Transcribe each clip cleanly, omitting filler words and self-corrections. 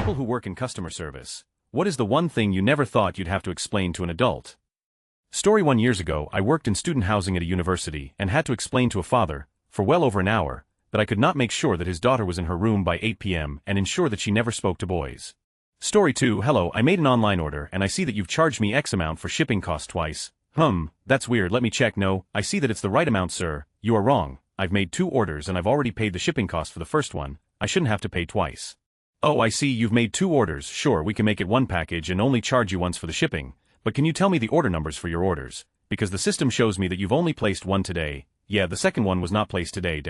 People who work in customer service. What is the one thing you never thought you'd have to explain to an adult? Story 1 years ago, I worked in student housing at a university and had to explain to a father, for well over an hour, that I could not make sure that his daughter was in her room by 8 p.m. and ensure that she never spoke to boys. Story 2, hello, I made an online order and I see that you've charged me X amount for shipping costs twice. That's weird, let me check. No, I see that it's the right amount, sir. You are wrong. I've made 2 orders and I've already paid the shipping cost for the first one. I shouldn't have to pay twice. Oh, I see, you've made 2 orders. Sure, we can make it one package and only charge you once for the shipping. But can you tell me the order numbers for your orders? Because the system shows me that you've only placed one today. Yeah, the second one was not placed today.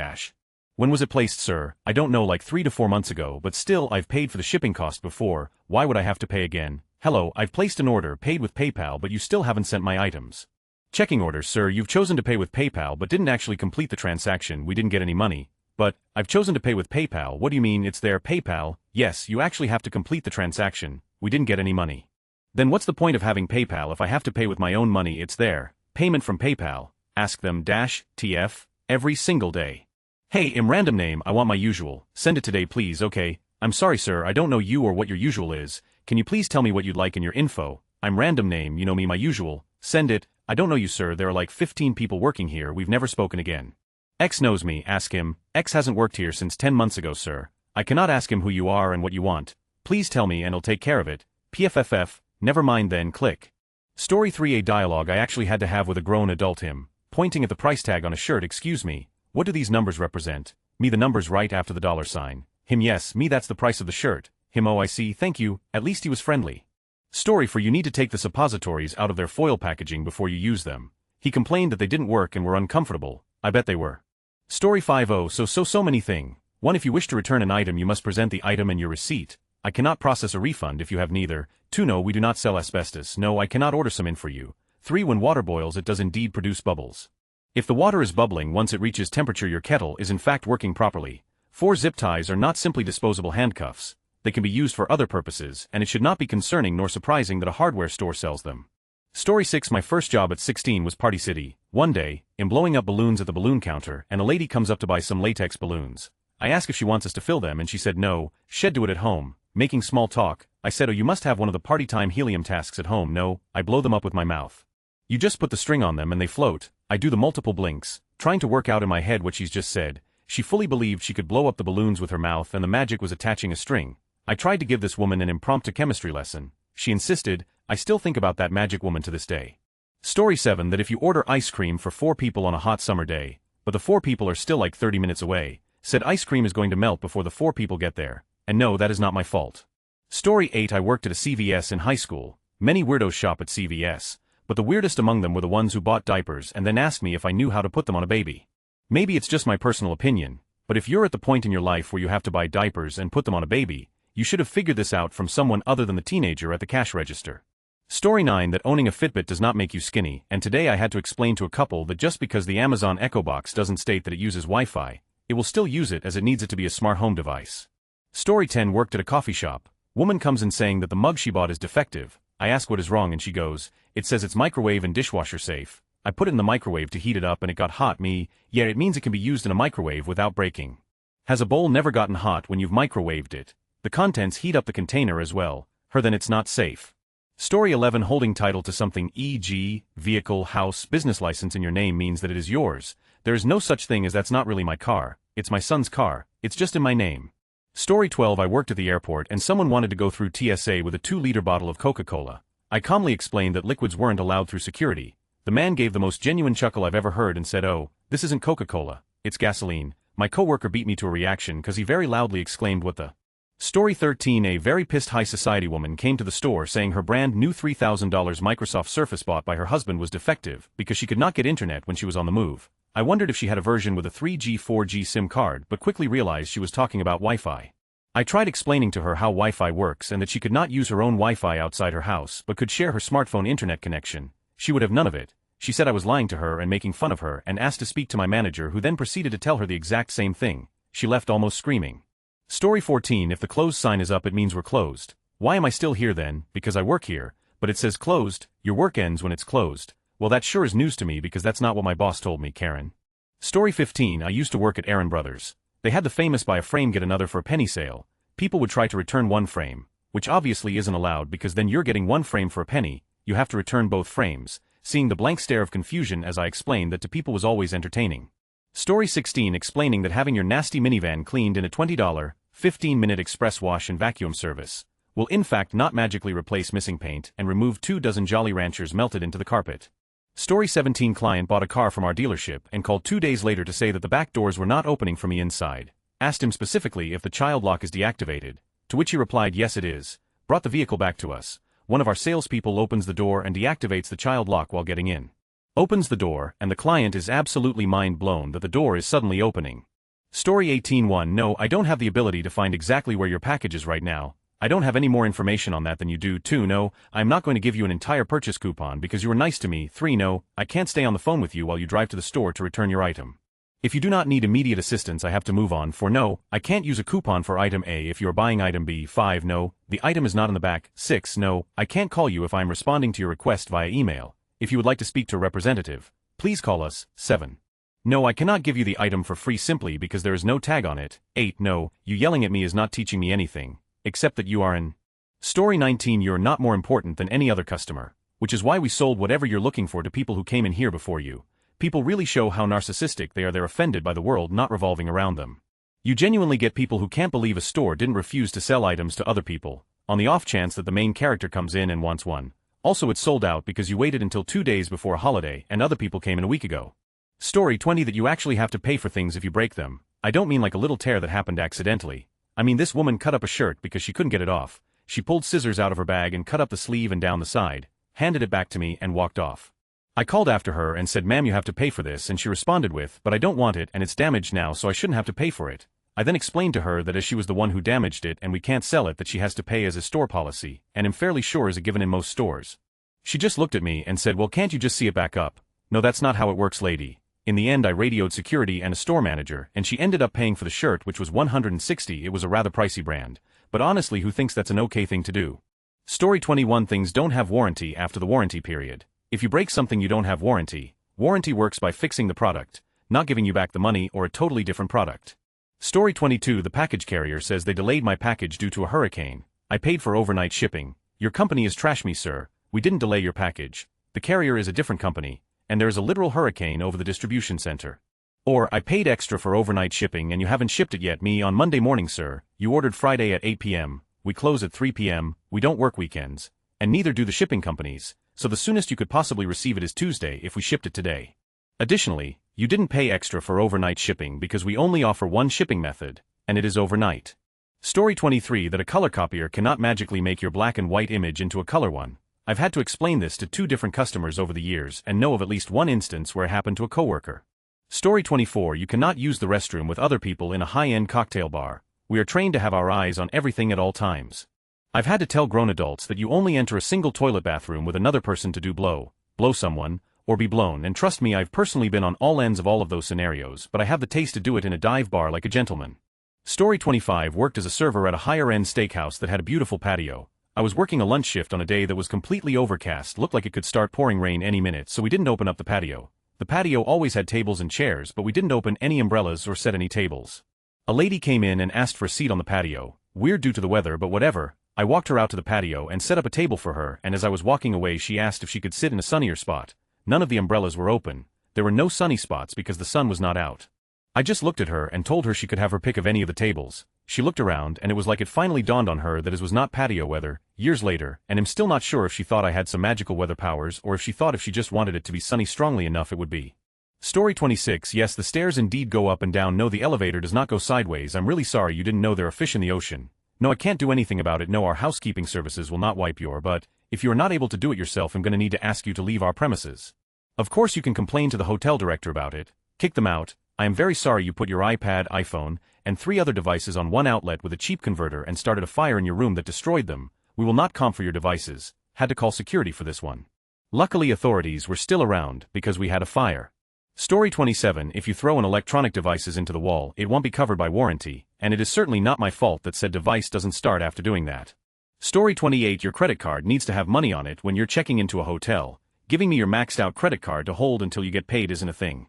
When was it placed, sir? I don't know, like 3 to 4 months ago, but still, I've paid for the shipping cost before. Why would I have to pay again? Hello, I've placed an order, paid with PayPal, but you still haven't sent my items. Checking orders, sir, you've chosen to pay with PayPal but didn't actually complete the transaction. We didn't get any money. But, I've chosen to pay with PayPal. What do you mean it's there? PayPal? Yes, you actually have to complete the transaction. We didn't get any money. Then what's the point of having PayPal if I have to pay with my own money? It's there. Payment from PayPal. Ask them -TF. Every single day. Hey, random name, I want my usual. Send it today please. Okay. I'm sorry sir, I don't know you or what your usual is. Can you please tell me what you'd like in your info? I'm random name, you know me, my usual. Send it. I don't know you sir, there are like 15 people working here, we've never spoken again. X knows me, ask him. X hasn't worked here since 10 months ago sir. I cannot ask him who you are and what you want. Please tell me and I'll take care of it. PFFF, never mind then, click. Story 3, a dialogue I actually had to have with a grown adult. Him, pointing at the price tag on a shirt. Excuse me, what do these numbers represent? Me, the numbers right after the $sign. Him, yes, me, that's the price of the shirt. Him, oh I see, thank you, at least he was friendly. Story 4, you need to take the suppositories out of their foil packaging before you use them. He complained that they didn't work and were uncomfortable. I bet they were. Story 5, oh so many thing. 1, if you wish to return an item you must present the item and your receipt. I cannot process a refund if you have neither. 2, no, we do not sell asbestos. No, I cannot order some in for you. 3, when water boils it does indeed produce bubbles. If the water is bubbling once it reaches temperature your kettle is in fact working properly. 4, zip ties are not simply disposable handcuffs. They can be used for other purposes and it should not be concerning nor surprising that a hardware store sells them. Story 6, my first job at 16 was Party City. One day, I'm blowing up balloons at the balloon counter and a lady comes up to buy some latex balloons. I ask if she wants us to fill them and she said no, she'd do it at home. Making small talk, I said, oh, you must have one of the party time helium tasks at home. No, I blow them up with my mouth. You just put the string on them and they float. I do the multiple blinks, trying to work out in my head what she's just said. She fully believed she could blow up the balloons with her mouth and the magic was attaching a string. I tried to give this woman an impromptu chemistry lesson. She insisted. I still think about that magic woman to this day. Story 7, that if you order ice cream for 4 people on a hot summer day, but the 4 people are still like 30 minutes away, said ice cream is going to melt before the 4 people get there. And no, that is not my fault. Story 8, I worked at a CVS in high school. Many weirdos shop at CVS, but the weirdest among them were the ones who bought diapers and then asked me if I knew how to put them on a baby. Maybe it's just my personal opinion, but if you're at the point in your life where you have to buy diapers and put them on a baby, you should have figured this out from someone other than the teenager at the cash register. Story 9, that owning a Fitbit does not make you skinny, and today I had to explain to a couple that just because the Amazon Echo box doesn't state that it uses Wi-Fi, it will still use it as it needs it to be a smart home device. Story 10, worked at a coffee shop. Woman comes in saying that the mug she bought is defective. I ask what is wrong and she goes, it says it's microwave and dishwasher safe. I put it in the microwave to heat it up and it got hot. Me, yeah, it means it can be used in a microwave without breaking. Has a bowl never gotten hot when you've microwaved it? The contents heat up the container as well. Her, then it's not safe. Story 11, holding title to something, e.g., vehicle, house, business license in your name means that it is yours. There is no such thing as that's not really my car. It's my son's car. It's just in my name. Story 12, I worked at the airport and someone wanted to go through TSA with a 2-liter bottle of Coca-Cola. I calmly explained that liquids weren't allowed through security. The man gave the most genuine chuckle I've ever heard and said, oh, this isn't Coca-Cola, it's gasoline. My coworker beat me to a reaction because he very loudly exclaimed, what the? Story 13, a very pissed high society woman came to the store saying her brand new $3,000 Microsoft Surface bought by her husband was defective because she could not get internet when she was on the move. I wondered if she had a version with a 3G 4G SIM card but quickly realized she was talking about Wi-Fi. I tried explaining to her how Wi-Fi works and that she could not use her own Wi-Fi outside her house but could share her smartphone internet connection. She would have none of it. She said I was lying to her and making fun of her and asked to speak to my manager, who then proceeded to tell her the exact same thing. She left almost screaming. Story 14, if the closed sign is up it means we're closed. Why am I still here then? Because I work here, but it says closed, your work ends when it's closed. Well, that sure is news to me because that's not what my boss told me, Karen. Story 15, I used to work at Aaron Brothers. They had the famous buy a frame get another for a penny sale. People would try to return one frame, which obviously isn't allowed because then you're getting one frame for a penny, you have to return both frames. Seeing the blank stare of confusion as I explained that to people was always entertaining. Story 16 explaining that having your nasty minivan cleaned in a $20, 15-minute express wash and vacuum service will in fact not magically replace missing paint and remove 24 Jolly Ranchers melted into the carpet. Story 17 client bought a car from our dealership and called 2 days later to say that the back doors were not opening from the inside. Asked him specifically if the child lock is deactivated, to which he replied yes it is, brought the vehicle back to us. One of our salespeople opens the door and deactivates the child lock while getting in. Opens the door, and the client is absolutely mind blown that the door is suddenly opening. Story 18:1 No, I don't have the ability to find exactly where your package is right now. I don't have any more information on that than you do. 2 No, I'm not going to give you an entire purchase coupon because you were nice to me. 3 No, I can't stay on the phone with you while you drive to the store to return your item. If you do not need immediate assistance I have to move on. 4 No, I can't use a coupon for item A if you are buying item B. 5 No, the item is not in the back. 6 No, I can't call you if I am responding to your request via email. If you would like to speak to a representative, please call us. 7 No, I cannot give you the item for free simply because there is no tag on it. 8 No, you yelling at me is not teaching me anything, except that you are in. Story 19 You're not more important than any other customer, which is why we sold whatever you're looking for to people who came in here before you. People really show how narcissistic they are. They're offended by the world not revolving around them. You genuinely get people who can't believe a store didn't refuse to sell items to other people, on the off chance that the main character comes in and wants one. Also it's sold out because you waited until 2 days before a holiday and other people came in a week ago. Story 20 That you actually have to pay for things if you break them. I don't mean like a little tear that happened accidentally. I mean this woman cut up a shirt because she couldn't get it off. She pulled scissors out of her bag and cut up the sleeve and down the side, handed it back to me and walked off. I called after her and said ma'am you have to pay for this and she responded with but I don't want it and it's damaged now so I shouldn't have to pay for it. I then explained to her that as she was the one who damaged it and we can't sell it that she has to pay as a store policy and am fairly sure is a given in most stores. She just looked at me and said well can't you just see it back up? No that's not how it works lady. In the end I radioed security and a store manager and she ended up paying for the shirt which was $160. It was a rather pricey brand, but honestly who thinks that's an okay thing to do? Story 21 Things don't have warranty after the warranty period. If you break something you don't have warranty. Warranty works by fixing the product, not giving you back the money or a totally different product. Story 22 The package carrier says they delayed my package due to a hurricane. I paid for overnight shipping. Your company is trash me sir, we didn't delay your package. The carrier is a different company, and there is a literal hurricane over the distribution center. Or I paid extra for overnight shipping and you haven't shipped it yet. Me on Monday morning sir, you ordered Friday at 8 p.m, we close at 3 p.m, we don't work weekends, and neither do the shipping companies. So the soonest you could possibly receive it is Tuesday if we shipped it today. Additionally, you didn't pay extra for overnight shipping because we only offer one shipping method, and it is overnight. Story 23 That a color copier cannot magically make your black and white image into a color one. I've had to explain this to 2 different customers over the years and know of at least one instance where it happened to a coworker. Story 24 You cannot use the restroom with other people in a high-end cocktail bar. We are trained to have our eyes on everything at all times. I've had to tell grown adults that you only enter a single toilet bathroom with another person to do blow someone, or be blown, and trust me I've personally been on all ends of all of those scenarios but I have the taste to do it in a dive bar like a gentleman. Story 25 Worked as a server at a higher-end steakhouse that had a beautiful patio. I was working a lunch shift on a day that was completely overcast, looked like it could start pouring rain any minute so we didn't open up the patio. The patio always had tables and chairs but we didn't open any umbrellas or set any tables. A lady came in and asked for a seat on the patio. Weird due to the weather but whatever. I walked her out to the patio and set up a table for her and as I was walking away she asked if she could sit in a sunnier spot. None of the umbrellas were open. There were no sunny spots because the sun was not out. I just looked at her and told her she could have her pick of any of the tables. She looked around and it was like it finally dawned on her that it was not patio weather, years later, and I'm still not sure if she thought I had some magical weather powers or if she thought if she just wanted it to be sunny strongly enough it would be. Story 26 Yes the stairs indeed go up and down. No the elevator does not go sideways. I'm really sorry you didn't know there are fish in the ocean. No I can't do anything about it. No our housekeeping services will not wipe your butt. If you are not able to do it yourself I'm gonna need to ask you to leave our premises. Of course you can complain to the hotel director about it. Kick them out. I am very sorry you put your iPad, iPhone, and 3 other devices on one outlet with a cheap converter and started a fire in your room that destroyed them. We will not comp for your devices. Had to call security for this one. Luckily authorities were still around because we had a fire. Story 27 If you throw an electronic devices into the wall it won't be covered by warranty, and it is certainly not my fault that said device doesn't start after doing that. Story 28 Your credit card needs to have money on it when you're checking into a hotel. Giving me your maxed out credit card to hold until you get paid isn't a thing.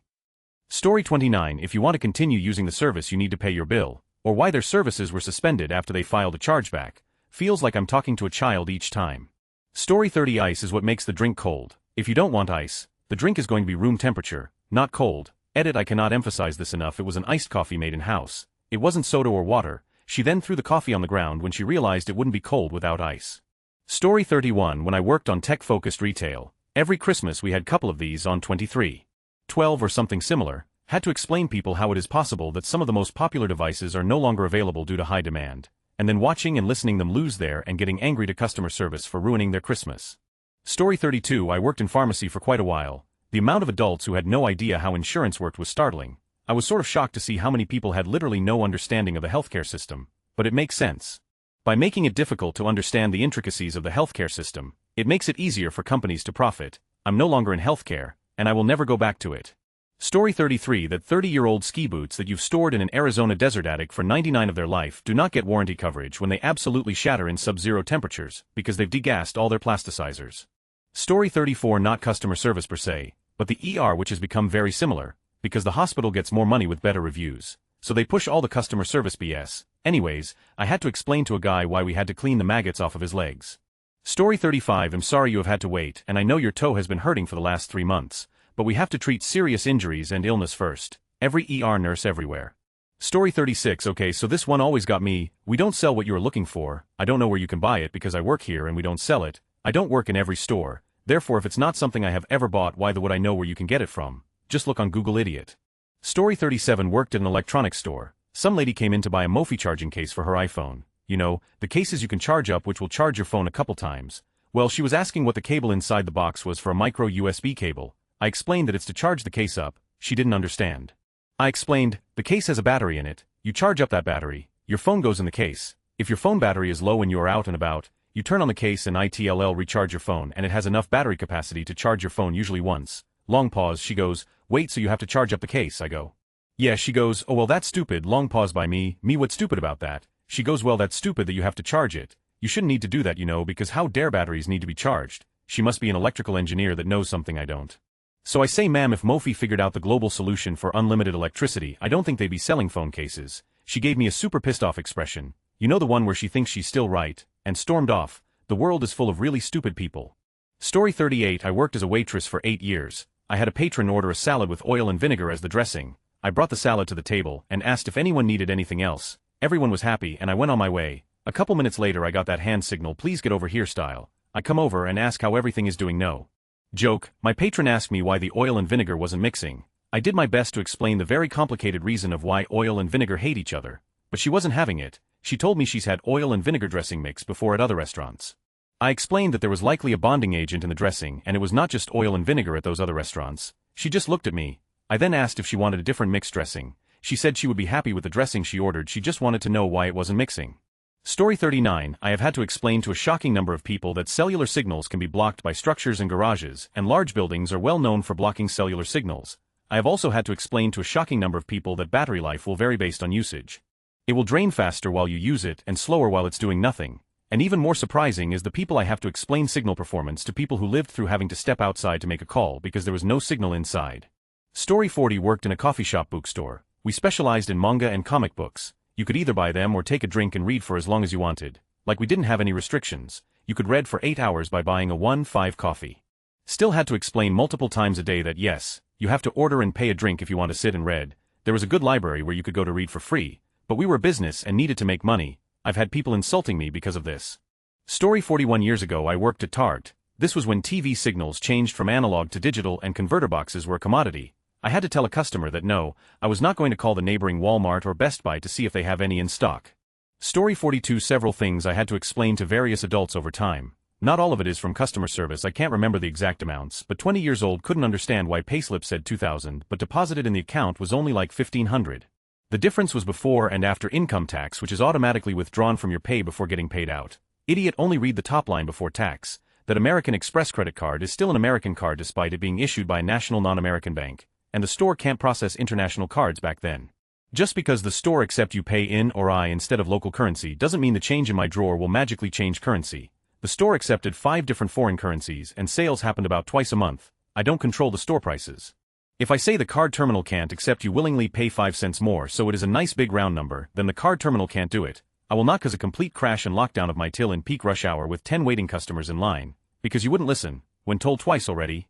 Story 29 If you want to continue using the service you need to pay your bill, or why their services were suspended after they filed a chargeback. Feels like I'm talking to a child each time. Story 30. Ice is what makes the drink cold. If you don't want ice, the drink is going to be room temperature, not cold. Edit. I cannot emphasize this enough. It was an iced coffee made in-house. It wasn't soda or water. She then threw the coffee on the ground when she realized it wouldn't be cold without ice. Story 31. When I worked on tech-focused retail, every Christmas we had couple of these on 2312 or something similar. Had to explain people how it is possible that some of the most popular devices are no longer available due to high demand, and then watching and listening them lose their and getting angry to customer service for ruining their Christmas. Story 32. I worked in pharmacy for quite a while. The amount of adults who had no idea how insurance worked was startling. I was sort of shocked to see how many people had literally no understanding of the healthcare system, but it makes sense. By making it difficult to understand the intricacies of the healthcare system, it makes it easier for companies to profit. I'm no longer in healthcare, and I will never go back to it. Story 33. That 30-year-old ski boots that you've stored in an Arizona desert attic for 99 of their life do not get warranty coverage when they absolutely shatter in sub-zero temperatures because they've degassed all their plasticizers. Story 34. Not customer service per se, but the ER, which has become very similar, because the hospital gets more money with better reviews, so they push all the customer service BS. Anyways, I had to explain to a guy why we had to clean the maggots off of his legs. Story 35. I'm sorry you have had to wait, and I know your toe has been hurting for the last 3 months. But we have to treat serious injuries and illness first. Every ER nurse everywhere. Story 36. Okay, so this one always got me. We don't sell what you are looking for. I don't know where you can buy it because I work here and we don't sell it. I don't work in every store. Therefore, if it's not something I have ever bought, why would I know where you can get it from? Just look on Google, idiot. Story 37. Worked at an electronics store. Some lady came in to buy a Mophie charging case for her iPhone. You know, the cases you can charge up which will charge your phone a couple times. Well, she was asking what the cable inside the box was for a micro USB cable. I explained that it's to charge the case up. She didn't understand. I explained, the case has a battery in it. You charge up that battery, your phone goes in the case. If your phone battery is low when you are out and about, you turn on the case and ITLL recharge your phone and it has enough battery capacity to charge your phone usually once. Long pause. She goes, wait, so you have to charge up the case? I go, yeah. She goes, oh well, that's stupid. Long pause by me. What's stupid about that? She goes, well, that's stupid that you have to charge it. You shouldn't need to do that, you know, because how dare batteries need to be charged? She must be an electrical engineer that knows something I don't. So I say, ma'am, if Mophie figured out the global solution for unlimited electricity, I don't think they'd be selling phone cases. She gave me a super pissed off expression. You know, the one where she thinks she's still right, and stormed off. The world is full of really stupid people. Story 38. I worked as a waitress for 8 years. I had a patron order a salad with oil and vinegar as the dressing. I brought the salad to the table and asked if anyone needed anything else. Everyone was happy and I went on my way. A couple minutes later I got that hand signal, please get over here style. I come over and ask how everything is doing. No joke, my patron asked me why the oil and vinegar wasn't mixing. I did my best to explain the very complicated reason of why oil and vinegar hate each other, but she wasn't having it. She told me she's had oil and vinegar dressing mixed before at other restaurants. I explained that there was likely a bonding agent in the dressing and it was not just oil and vinegar at those other restaurants. She just looked at me. I then asked if she wanted a different mixed dressing. She said she would be happy with the dressing she ordered, she just wanted to know why it wasn't mixing. Story 39. I have had to explain to a shocking number of people that cellular signals can be blocked by structures and garages, and large buildings are well known for blocking cellular signals. I have also had to explain to a shocking number of people that battery life will vary based on usage. It will drain faster while you use it and slower while it's doing nothing. And even more surprising is the people I have to explain signal performance to, people who lived through having to step outside to make a call because there was no signal inside. Story 40. Worked in a coffee shop bookstore. We specialized in manga and comic books. You could either buy them or take a drink and read for as long as you wanted. Like, we didn't have any restrictions. You could read for 8 hours by buying a 1.5 coffee. Still had to explain multiple times a day that yes, you have to order and pay a drink if you want to sit and read. There was a good library where you could go to read for free, but we were a business and needed to make money. I've had people insulting me because of this. Story 41. Years ago I worked at Target. This was when TV signals changed from analog to digital and converter boxes were a commodity. I had to tell a customer that no, I was not going to call the neighboring Walmart or Best Buy to see if they have any in stock. Story 42. Several things I had to explain to various adults over time. Not all of it is from customer service, I can't remember the exact amounts, but 20 years old couldn't understand why payslip said 2,000 but deposited in the account was only like 1,500. The difference was before and after income tax, which is automatically withdrawn from your pay before getting paid out. Idiot, only read the top line before tax. That American Express credit card is still an American card despite it being issued by a national non-American bank. And the store can't process international cards back then. Just because the store accept you pay in or I instead of local currency doesn't mean the change in my drawer will magically change currency. The store accepted 5 different foreign currencies and sales happened about twice a month. I don't control the store prices. If I say the card terminal can't accept you willingly pay 5 cents more so it is a nice big round number, then the card terminal can't do it. I will not cause a complete crash and lockdown of my till in peak rush hour with 10 waiting customers in line, because you wouldn't listen, when told twice already.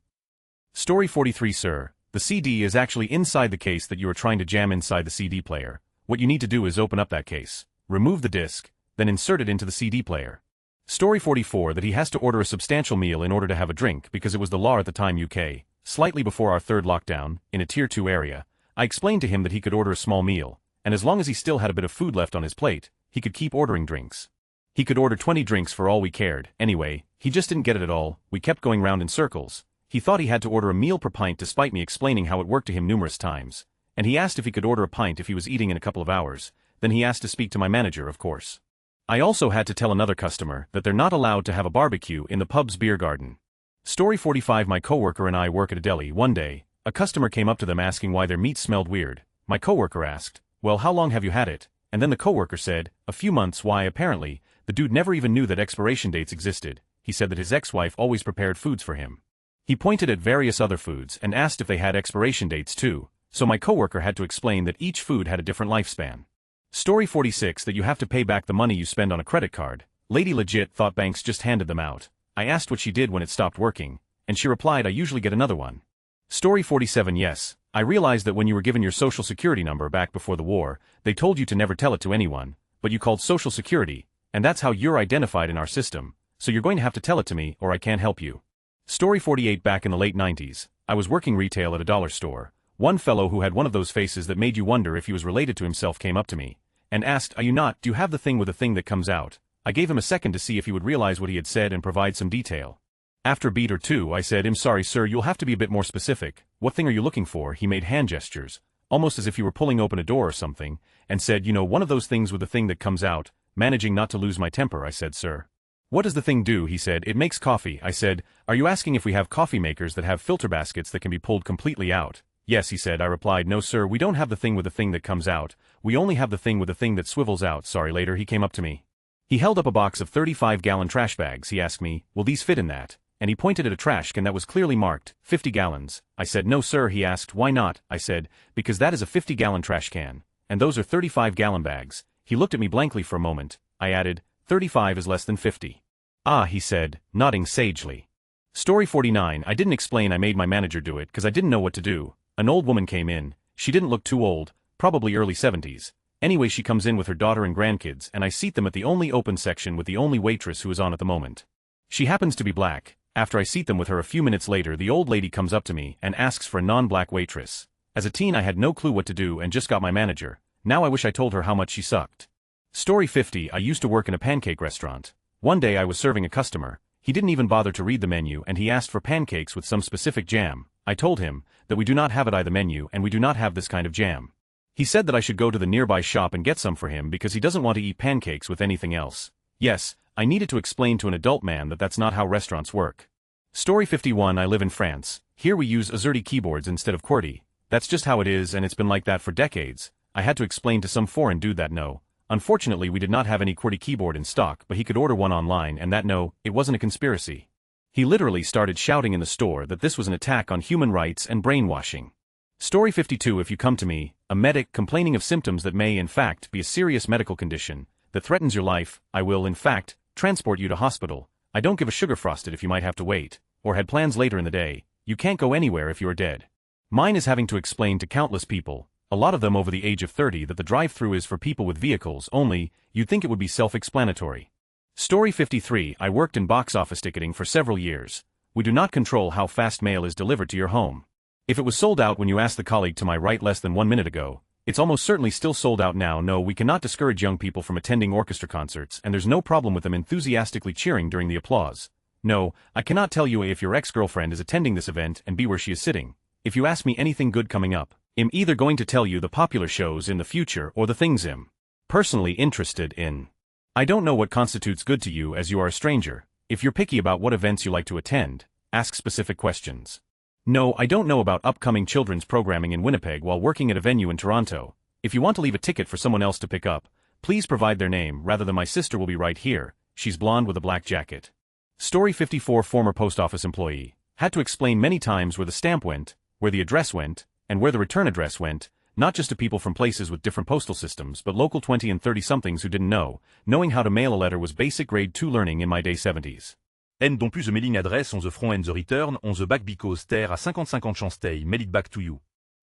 Story 43 Sir, the CD is actually inside the case that you are trying to jam inside the CD player. What you need to do is open up that case, remove the disc, then insert it into the CD player. Story 44 That he has to order a substantial meal in order to have a drink because it was the law at the time UK, slightly before our third lockdown, in a Tier 2 area. I explained to him that he could order a small meal, and as long as he still had a bit of food left on his plate, he could keep ordering drinks. He could order 20 drinks for all we cared. Anyway, he just didn't get it at all. We kept going round in circles. He thought he had to order a meal per pint despite me explaining how it worked to him numerous times. And he asked if he could order a pint if he was eating in a couple of hours. Then he asked to speak to my manager, of course. I also had to tell another customer that they're not allowed to have a barbecue in the pub's beer garden. Story 45 My coworker and I work at a deli. One day, a customer came up to them asking why their meat smelled weird. My coworker asked, "Well, how long have you had it?" And then the coworker said, "A few months." Why, apparently, the dude never even knew that expiration dates existed. He said that his ex-wife always prepared foods for him. He pointed at various other foods and asked if they had expiration dates too, so my coworker had to explain that each food had a different lifespan. Story 46 That you have to pay back the money you spend on a credit card. Lady legit thought banks just handed them out. I asked what she did when it stopped working, and she replied I usually get another one. Story 47 Yes, I realized that when you were given your social security number back before the war, they told you to never tell it to anyone, but you called social security, and that's how you're identified in our system, so you're going to have to tell it to me or I can't help you. Story 48 Back in the late 90s, I was working retail at a dollar store. One fellow who had one of those faces that made you wonder if he was related to himself came up to me and asked, "Are you not? Do you have the thing with the thing that comes out?" I gave him a second to see if he would realize what he had said and provide some detail. After a beat or two, I said, "I'm sorry sir, you'll have to be a bit more specific. What thing are you looking for?" He made hand gestures, almost as if he were pulling open a door or something, and said, "You know, one of those things with the thing that comes out." Managing not to lose my temper, I said, "Sir, what does the thing do?" He said, "It makes coffee." I said, "Are you asking if we have coffee makers that have filter baskets that can be pulled completely out?" "Yes," he said. I replied, "No sir, we don't have the thing with the thing that comes out. We only have the thing with the thing that swivels out." Sorry. Later he came up to me. He held up a box of 35-gallon trash bags. He asked me, "Will these fit in that?" And he pointed at a trash can that was clearly marked 50 gallons. I said, "No sir." He asked, "Why not?" I said, "Because that is a 50-gallon trash can, and those are 35-gallon bags." He looked at me blankly for a moment. I added, 35 is less than 50. "Ah," he said, nodding sagely. Story 49 I didn't explain. I made my manager do it because I didn't know what to do. An old woman came in. She didn't look too old, probably early 70s. Anyway, she comes in with her daughter and grandkids, and I seat them at the only open section with the only waitress who is on at the moment. She happens to be black. After I seat them with her a few minutes later, the old lady comes up to me and asks for a non-black waitress. As a teen I had no clue what to do and just got my manager. Now I wish I told her how much she sucked. Story 50 I used to work in a pancake restaurant. One day I was serving a customer. He didn't even bother to read the menu and he asked for pancakes with some specific jam. I told him that we do not have it on the menu and we do not have this kind of jam. He said that I should go to the nearby shop and get some for him because he doesn't want to eat pancakes with anything else. Yes, I needed to explain to an adult man that that's not how restaurants work. Story 51 I live in France. Here we use AZERTY keyboards instead of QWERTY. That's just how it is and it's been like that for decades. I had to explain to some foreign dude that no, unfortunately we did not have any QWERTY keyboard in stock, but he could order one online and that no, it wasn't a conspiracy. He literally started shouting in the store that this was an attack on human rights and brainwashing. Story 52 If you come to me, a medic, complaining of symptoms that may in fact be a serious medical condition that threatens your life, I will in fact transport you to hospital. I don't give a sugar frosted if you might have to wait, or had plans later in the day. You can't go anywhere if you are dead. Mine is having to explain to countless people, a lot of them over the age of 30, that the drive-thru is for people with vehicles only. You'd think it would be self-explanatory. Story 53 I worked in box office ticketing for several years. We do not control how fast mail is delivered to your home. If it was sold out when you asked the colleague to my right less than 1 minute ago, it's almost certainly still sold out now. No, we cannot discourage young people from attending orchestra concerts, and there's no problem with them enthusiastically cheering during the applause. No, I cannot tell you if your ex-girlfriend is attending this event and be where she is sitting. If you ask me anything good coming up, I'm either going to tell you the popular shows in the future or the things I'm personally interested in. I don't know what constitutes good to you as you are a stranger. If you're picky about what events you like to attend, ask specific questions. No, I don't know about upcoming children's programming in Winnipeg while working at a venue in Toronto. If you want to leave a ticket for someone else to pick up, please provide their name rather than my sister will be right here. She's blonde with a black jacket. Story 54 Former post office employee. Had to explain many times where the stamp went. where the address went, and where the return address went, not just to people from places with different postal systems but local 20 and 30-somethings who didn't know. Knowing how to mail a letter was basic grade 2 learning in my day 70s. N don't plus the mailing address on the front and the return on the back because there a 50-50 chance they mail it back to you.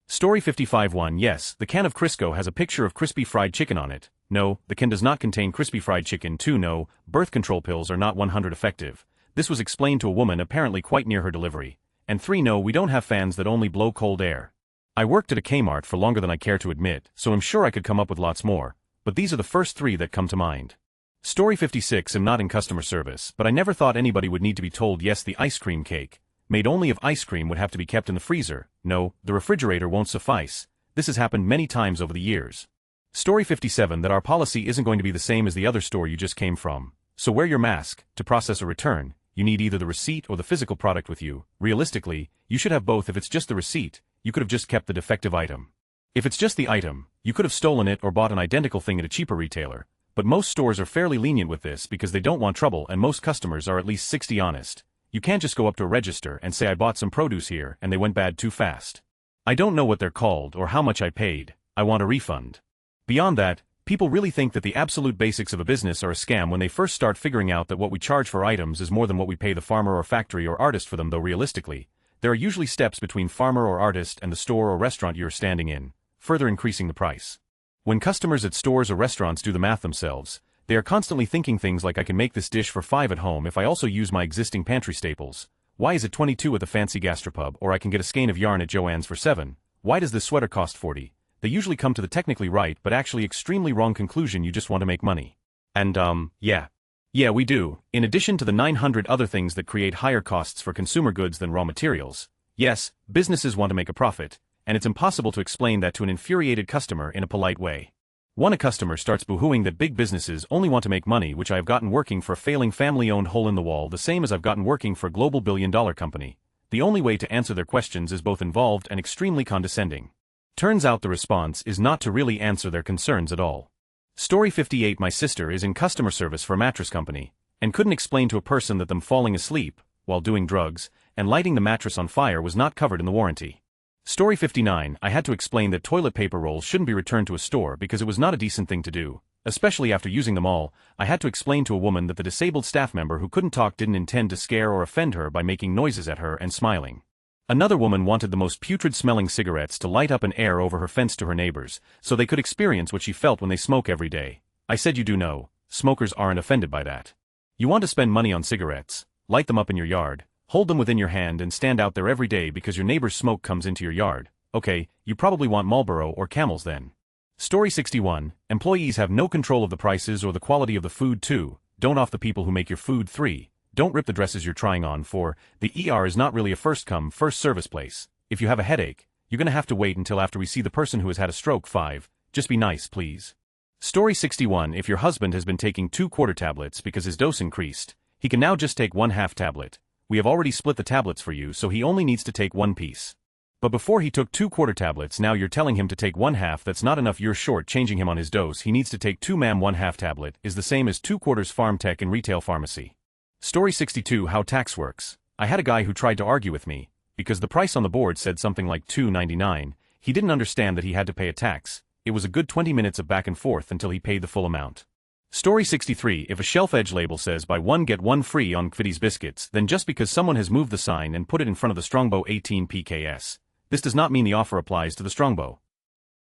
Story 55-1 Yes, the can of Crisco has a picture of crispy fried chicken on it. No, the can does not contain crispy fried chicken. 2 No, birth control pills are not 100 effective. This was explained to a woman apparently quite near her delivery. And 3 No, we don't have fans that only blow cold air. I worked at a Kmart for longer than I care to admit, so I'm sure I could come up with lots more, but these are the first 3 that come to mind. Story 56 I'm not in customer service, but I never thought anybody would need to be told yes, the ice cream cake, made only of ice cream, would have to be kept in the freezer. No, the refrigerator won't suffice. This has happened many times over the years. Story 57 that our policy isn't going to be the same as the other store you just came from. So wear your mask. To process a return, you need either the receipt or the physical product with you. Realistically, you should have both. If it's just the receipt, you could have just kept the defective item. If it's just the item, you could have stolen it or bought an identical thing at a cheaper retailer. But most stores are fairly lenient with this because they don't want trouble, and most customers are at least 60 honest. You can't just go up to a register and say I bought some produce here and they went bad too fast. I don't know what they're called or how much I paid. I want a refund. Beyond that, people really think that the absolute basics of a business are a scam when they first start figuring out that what we charge for items is more than what we pay the farmer or factory or artist for them, though realistically, there are usually steps between farmer or artist and the store or restaurant you're standing in, further increasing the price. When customers at stores or restaurants do the math themselves, they are constantly thinking things like I can make this dish for $5 at home if I also use my existing pantry staples. Why is it $22 at the fancy gastropub, or I can get a skein of yarn at Joann's for $7? Why does this sweater cost $40? They usually come to the technically right but actually extremely wrong conclusion: you just want to make money. And yeah, we do. In addition to the 900 other things that create higher costs for consumer goods than raw materials. Yes, businesses want to make a profit, and it's impossible to explain that to an infuriated customer in a polite way. A customer starts boohooing that big businesses only want to make money, which I have gotten working for a failing family-owned hole-in-the-wall, the same as I've gotten working for a global billion-dollar company. The only way to answer their questions is both involved and extremely condescending. Turns out the response is not to really answer their concerns at all. Story 58 My sister is in customer service for a mattress company, and couldn't explain to a person that them falling asleep, while doing drugs, and lighting the mattress on fire was not covered in the warranty. Story 59 I had to explain that toilet paper rolls shouldn't be returned to a store because it was not a decent thing to do, especially after using them all. I had to explain to a woman that the disabled staff member who couldn't talk didn't intend to scare or offend her by making noises at her and smiling. Another woman wanted the most putrid-smelling cigarettes to light up an air over her fence to her neighbors, so they could experience what she felt when they smoke every day. I said you do know, smokers aren't offended by that. You want to spend money on cigarettes, light them up in your yard, hold them within your hand and stand out there every day because your neighbor's smoke comes into your yard. Okay, you probably want Marlboro or Camels then. Story 61 Employees have no control of the prices or the quality of the food. 2 Don't off the people who make your food. 3 Don't rip the dresses you're trying on. 4 The ER is not really a first-come, first-service place. If you have a headache, you're gonna have to wait until after we see the person who has had a stroke. 5 Just be nice, please. Story 61 If your husband has been taking 2 quarter tablets because his dose increased, he can now just take 1/2 tablet. We have already split the tablets for you, so he only needs to take 1 piece. But before he took 2 quarter tablets, now you're telling him to take 1/2. That's not enough. You're short changing him on his dose. He needs to take 2 ma'am. 1/2 tablet is the same as 2 quarters. Farm tech in retail pharmacy. Story 62 How tax works. I had a guy who tried to argue with me, because the price on the board said something like $2.99, he didn't understand that he had to pay a tax. It was a good 20 minutes of back and forth until he paid the full amount. Story 63 If a shelf edge label says buy 1 get 1 free on Kvitty's biscuits, then just because someone has moved the sign and put it in front of the Strongbow 18 pks, this does not mean the offer applies to the Strongbow.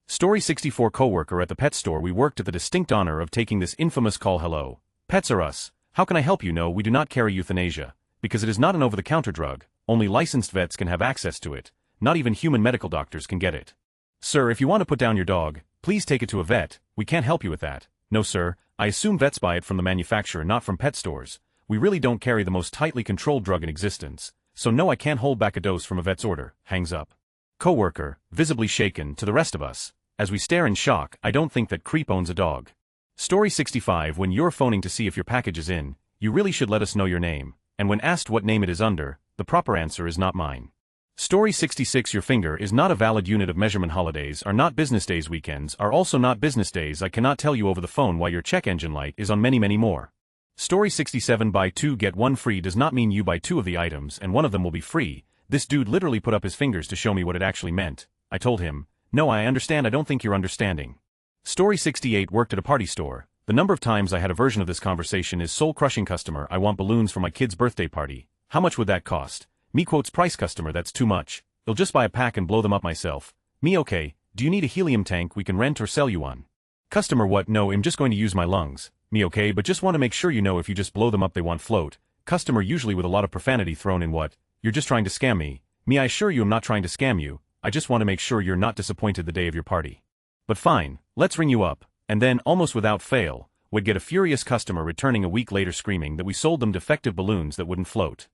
Story 64 Coworker at the pet store. We worked at the distinct honor of taking this infamous call. Hello, pets are us. How can I help you? No, we do not carry euthanasia, because it is not an over-the-counter drug. Only licensed vets can have access to it. Not even human medical doctors can get it. Sir, if you want to put down your dog, please take it to a vet. We can't help you with that. No sir, I assume vets buy it from the manufacturer, not from pet stores. We really don't carry the most tightly controlled drug in existence, so no, I can't hold back a dose from a vet's order. Hangs up. Coworker, visibly shaken, to the rest of us. As we stare in shock, I don't think that creep owns a dog. Story 65 When you're phoning to see if your package is in, you really should let us know your name, and when asked what name it is under, the proper answer is not mine. Story 66 Your finger is not a valid unit of measurement. Holidays are not business days. Weekends are also not business days. I cannot tell you over the phone why your check engine light is on. Many more. Story 67 Buy 2 get 1 free does not mean you buy 2 of the items and one of them will be free. This dude literally put up his fingers to show me what it actually meant. I told him, "No, I understand, I don't think you're understanding." Story 68 worked at a party store. The number of times I had a version of this conversation is soul-crushing. Customer, I want balloons for my kid's birthday party. How much would that cost? Me quotes price. Customer, that's too much. I'll just buy a pack and blow them up myself. Me, okay, do you need a helium tank? We can rent or sell you one. Customer, what? No, I'm just going to use my lungs. Me, okay, but just want to make sure you know if you just blow them up they won't float. Customer, usually with a lot of profanity thrown in. What? You're just trying to scam me. Me, I assure you I'm not trying to scam you, I just want to make sure you're not disappointed the day of your party. But fine, let's ring you up. And then, almost without fail, would get a furious customer returning a week later screaming that we sold them defective balloons that wouldn't float.